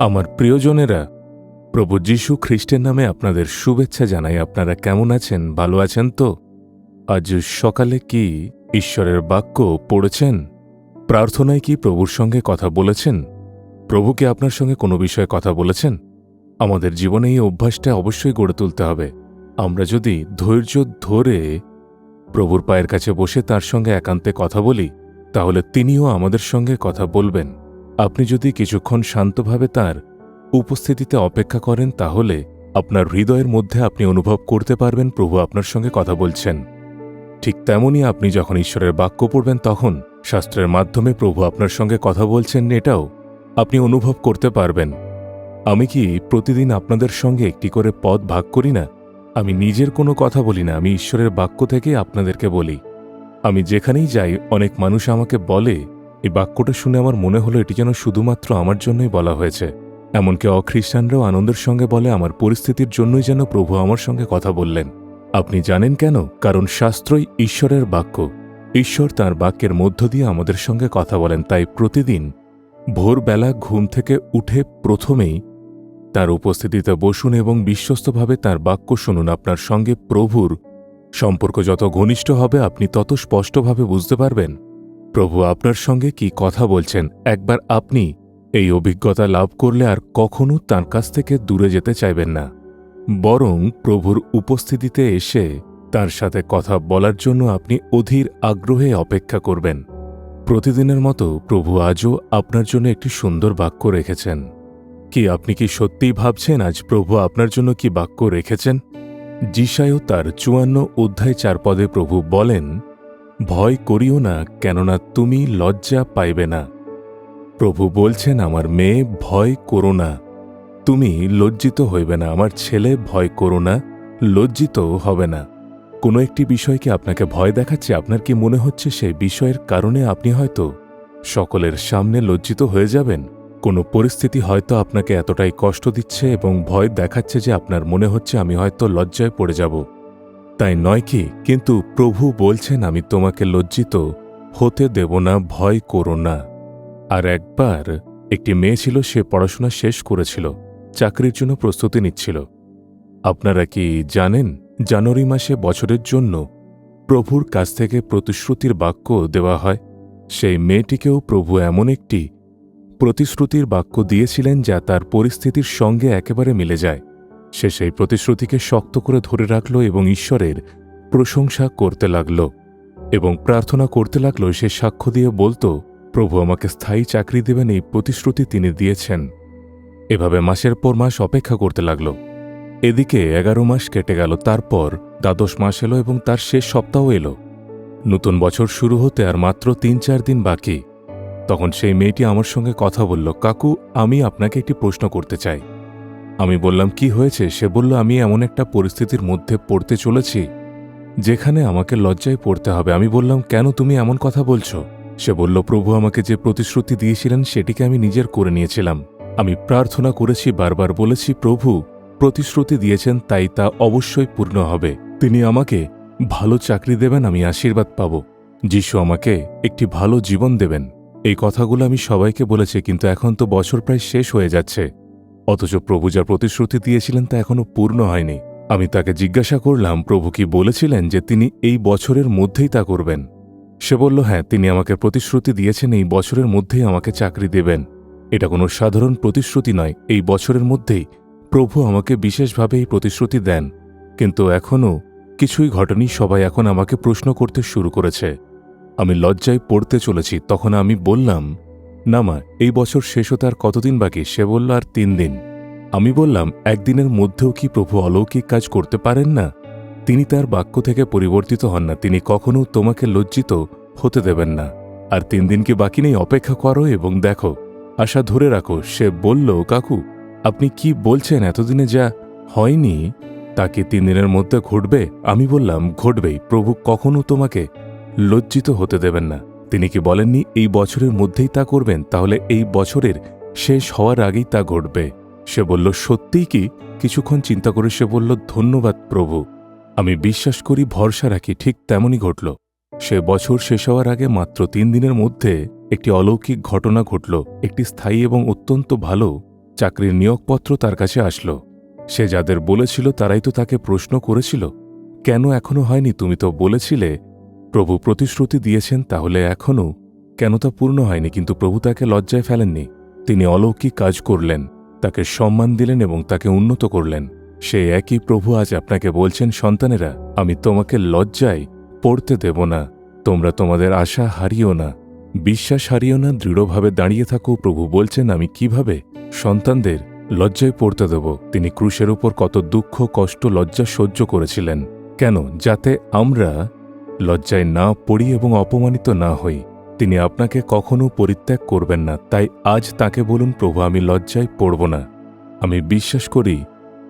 আমার প্রিয়জনেরা, প্রভু যীশু খ্রিস্টের নামে আপনাদের শুভেচ্ছা জানাই। আপনারা কেমন আছেন? ভালো আছেন তো? আজ সকালে কি ঈশ্বরের বাক্য পড়েছেন? প্রার্থনায় কি প্রভুর সঙ্গে কথা বলেছেন? প্রভুকে আপনার সঙ্গে কোনো বিষয়ে কথা বলেছেন? আমাদের জীবনে এই অভ্যাসটা অবশ্যই গড়ে তুলতে হবে। আমরা যদি ধৈর্য ধরে প্রভুর পায়ের কাছে বসে তার সঙ্গে একান্তে কথা বলি, তাহলে তিনিও আমাদের সঙ্গে কথা বলবেন। আপনি যদি কিছুক্ষণ শান্তভাবে তাঁর উপস্থিতিতে অপেক্ষা করেন, তাহলে আপনার হৃদয়ের মধ্যে আপনি অনুভব করতে পারবেন প্রভু আপনার সঙ্গে কথা বলছেন। ঠিক তেমনই আপনি যখন ঈশ্বরের বাক্য পড়বেন, তখন শাস্ত্রের মাধ্যমে প্রভু আপনার সঙ্গে কথা বলছেন, এটাও আপনি অনুভব করতে পারবেন। আমি কি প্রতিদিন আপনাদের সঙ্গে একটি করে পদ ভাগ করি না? আমি নিজের কোনো কথা বলি না, আমি ঈশ্বরের বাক্য থেকে আপনাদেরকে বলি। আমি যেখানেই যাই, অনেক মানুষ আমাকে বলে, এই বাক্যটা শুনে আমার মনে হলো এটি যেন শুধুমাত্র আমার জন্যই বলা হয়েছে। এমনকি অখ্রিস্টানরাও আনন্দের সঙ্গে বলে, আমার পরিস্থিতির জন্যই যেন প্রভু আমার সঙ্গে কথা বললেন। আপনি জানেন কেন? কারণ শাস্ত্রই ঈশ্বরের বাক্য। ঈশ্বর তাঁর বাক্যের মধ্য দিয়ে আমাদের সঙ্গে কথা বলেন। তাই প্রতিদিন ভোরবেলা ঘুম থেকে উঠে প্রথমেই তাঁর উপস্থিতিতে বসুন এবং বিশ্বস্তভাবে তাঁর বাক্য শুনুন। আপনার সঙ্গে প্রভুর সম্পর্ক যত ঘনিষ্ঠ হবে, আপনি তত স্পষ্টভাবে বুঝতে পারবেন প্রভু আপনার সঙ্গে কি কথা বলছেন। একবার আপনি এই অভিজ্ঞতা লাভ করলে আর কখনো তাঁর কাছ থেকে দূরে যেতে চাইবেন না, বরং প্রভুর উপস্থিতিতে এসে তাঁর সাথে কথা বলার জন্য আপনি অধীর আগ্রহে অপেক্ষা করবেন। প্রতিদিনের মতো প্রভু আজও আপনার জন্য একটি সুন্দর বাক্য রেখেছেন। কি আপনি কি সত্যিই ভাবছেন আজ প্রভু আপনার জন্য কি বাক্য রেখেছেন? যিশায় তার 54 অধ্যায় 4 পদে প্রভু বলেন, ভয় করিও না, কেননা তুমি লজ্জা পাইবে না। প্রভু বলছেন, আমার মেয়ে, ভয় করো না, তুমি লজ্জিত হইবে না। আমার ছেলে, ভয় করো না, লজ্জিত হবে না। কোনো একটি বিষয়কে আপনাকে ভয় দেখাচ্ছে, আপনার কি মনে হচ্ছে সেই বিষয়ের কারণে আপনি হয়তো সকলের সামনে লজ্জিত হয়ে যাবেন? কোনো পরিস্থিতি হয়তো আপনাকে এতটাই কষ্ট দিচ্ছে এবং ভয় দেখাচ্ছে যে আপনার মনে হচ্ছে আমি হয়তো লজ্জায় পড়ে যাব। তাই নয় কি? কিন্তু প্রভু বলছেন, আমি তোমাকে লজ্জিত হতে দেব না, ভয় করো না। আর একবার একটি মেয়ে ছিল, সে পড়াশোনা শেষ করেছিল, চাকরির জন্য প্রস্তুতি নিচ্ছিল। আপনারা কি জানেন, জানুয়ারি মাসে বছরের জন্য প্রভুর কাছ থেকে প্রতিশ্রুতির বাক্য দেওয়া হয়। সেই মেয়েটিকেও প্রভু এমন একটি প্রতিশ্রুতির বাক্য দিয়েছিলেন যা তার পরিস্থিতির সঙ্গে একেবারে মিলে যায়। সে সেই প্রতিশ্রুতিকে শক্ত করে ধরে রাখল এবং ঈশ্বরের প্রশংসা করতে লাগল এবং প্রার্থনা করতে লাগল। সে সাক্ষ্য দিয়ে বলতো, প্রভু আমাকে স্থায়ী চাকরি দেবেন, এই প্রতিশ্রুতি তিনি দিয়েছেন। এভাবে মাসের পর মাস অপেক্ষা করতে লাগল। এদিকে 11 মাস কেটে গেল, তারপর দ্বাদশ মাস এলো এবং তার শেষ সপ্তাহ এলো। নতুন বছর শুরু হতে আর মাত্র 3-4 দিন বাকি। তখন সেই মেয়েটি আমার সঙ্গে কথা বলল, কাকু, আমি আপনাকে একটি প্রশ্ন করতে চাই। আমি বললাম, কি হয়েছে? সে বলল, আমি এমন একটা পরিস্থিতির মধ্যে পড়তে চলেছি যেখানে আমাকে লজ্জায় পড়তে হবে। আমি বললাম, কেন তুমি এমন কথা বলছো? সে বলল, প্রভু আমাকে যে প্রতিশ্রুতি দিয়েছিলেন সেটিকে আমি নিজের করে নিয়েছিলাম। আমি প্রার্থনা করেছি, বারবার বলেছি, প্রভু প্রতিশ্রুতি দিয়েছেন, তাই তা অবশ্যই পূর্ণ হবে। তিনি আমাকে ভালো চাকরি দেবেন, আমি আশীর্বাদ পাব। যিশু আমাকে একটি ভালো জীবন দেবেন। এই কথাগুলো আমি সবাইকে বলেছি, কিন্তু এখন তো বছর প্রায় শেষ হয়ে যাচ্ছে, অথচ প্রভু যা প্রতিশ্রুতি দিয়েছিলেন তা এখনো পূর্ণ হয়নি। আমি তাকে জিজ্ঞাসা করলাম, প্রভু কি বলেছিলেন যে তিনি এই বছরের মধ্যেই তা করবেন? সে বলল, হ্যাঁ, তিনি আমাকে প্রতিশ্রুতি দিয়েছেন এই বছরের মধ্যেই আমাকে চাকরি দেবেন। এটা কোনো সাধারণ প্রতিশ্রুতি নয়, এই বছরের মধ্যেই প্রভু আমাকে বিশেষভাবে এই প্রতিশ্রুতি দেন। কিন্তু এখনও কিছুই ঘটেনি। সবাই এখন আমাকে প্রশ্ন করতে শুরু করেছে। আমি লজ্জায় পড়তে চলেছি। তখন আমি বললাম, না মা, এই বছর শেষ হতে আর কতদিন বাকি? সে বলল, আর 3 দিন। আমি বললাম, একদিনের মধ্যেও কি প্রভু অলৌকিক কাজ করতে পারেন না? তিনি তার বাক্য থেকে পরিবর্তিত হন না। তিনি কখনো তোমাকে লজ্জিত হতে দেবেন না। আর 3 দিন কি বাকি নেই? অপেক্ষা করো এবং দেখো, আশা ধরে রাখো। সে বলল, কাকু, আপনি কি বলছেন? এতদিনে যা হয়নি তা কি 3 দিনের মধ্যে ঘটবে? আমি বললাম, ঘটবেই। প্রভু কখনো তোমাকে লজ্জিত হতে দেবেন না। তিনি কি বলেননি এই বছরের মধ্যেই তা করবেন? তাহলে এই বছরের শেষ হওয়ার আগেই তা ঘটবে। সে বলল, সত্যিই কি? কিছুক্ষণ চিন্তা করে সে বলল, ধন্যবাদ প্রভু, আমি বিশ্বাস করি, ভরসা রাখি। ঠিক তেমনই ঘটল। সে বছর শেষ হওয়ার আগে মাত্র 3 দিনের মধ্যে একটি অলৌকিক ঘটনা ঘটল। একটি স্থায়ী এবং অত্যন্ত ভালো চাকরি সে পেল। সে বলল, প্রভু আমাকে চাকরির নিয়োগপত্র তার কাছে আসলো। সে যাদের বলেছিল তারাই তো তাকে প্রশ্ন করেছিল, কেন এখনো হয়নি? তুমি তো বলেছিলে, প্রভু প্রতিশ্রুতি দিয়েছেন, তাহলে এখনও কেন তা পূর্ণ হয়নি? কিন্তু প্রভু তাকে লজ্জায় ফেলেননি। তিনি অলৌকিক কাজ করলেন, তাকে সম্মান দিলেন এবং তাকে উন্নত করলেন। সেই একই প্রভু আজ আপনাকে বলছেন, সন্তানেরা, আমি তোমাকে লজ্জায় পড়তে দেব না। তোমরা তোমাদের আশা হারিও না, বিশ্বাস হারিও না, দৃঢ়ভাবে দাঁড়িয়ে থাকো। প্রভু বলছেন, আমি কিভাবে সন্তানদের লজ্জায় পড়তে দেব? তিনি ক্রুশের উপর কত দুঃখ, কষ্ট, লজ্জা সহ্য করেছিলেন। কেন? যাতে আমরা লজ্জায় না পড়ি এবং অপমানিত না হই। তিনি আপনাকে কখনো পরিত্যাগ করবেন না। তাই আজ তাকে বলুন, প্রভু, আমি লজ্জায় পড়ব না। আমি বিশ্বাস করি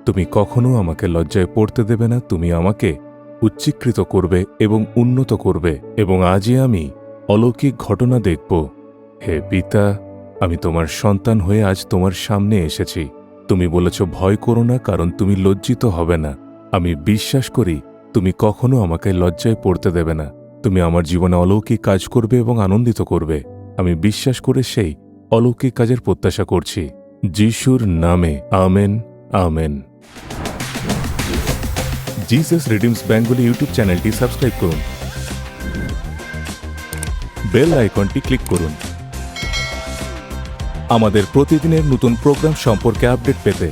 তুমি কখনো আমাকে লজ্জায় পড়তে দেবে না। তুমি আমাকে উচ্চীকৃত করবে এবং উন্নত করবে, এবং আজই আমি অলৌকিক ঘটনা দেখব। হে পিতা, আমি তোমার সন্তান হয়ে আজ তোমার সামনে এসেছি। তুমি বলেছ, ভয় করো না, কারণ তুমি লজ্জিত হবে না। আমি বিশ্বাস করি তুমি কখনো আমাকে লজ্জায় পড়তে দেবে না। তুমি আমার জীবনে অলৌকিক কাজ করবে এবং আনন্দিত করবে। আমি বিশ্বাস করে সেই অলৌকিক কাজের প্রত্যাশা করছি। যিশুর নামে amen, amen. Jesus redeems Bengali YouTube চ্যানেলটি সাবস্ক্রাইব করুন, বেল আইকনটি ক্লিক করুন আমাদের প্রতিদিনের নতুন প্রোগ্রাম সম্পর্কে আপডেট পেতে।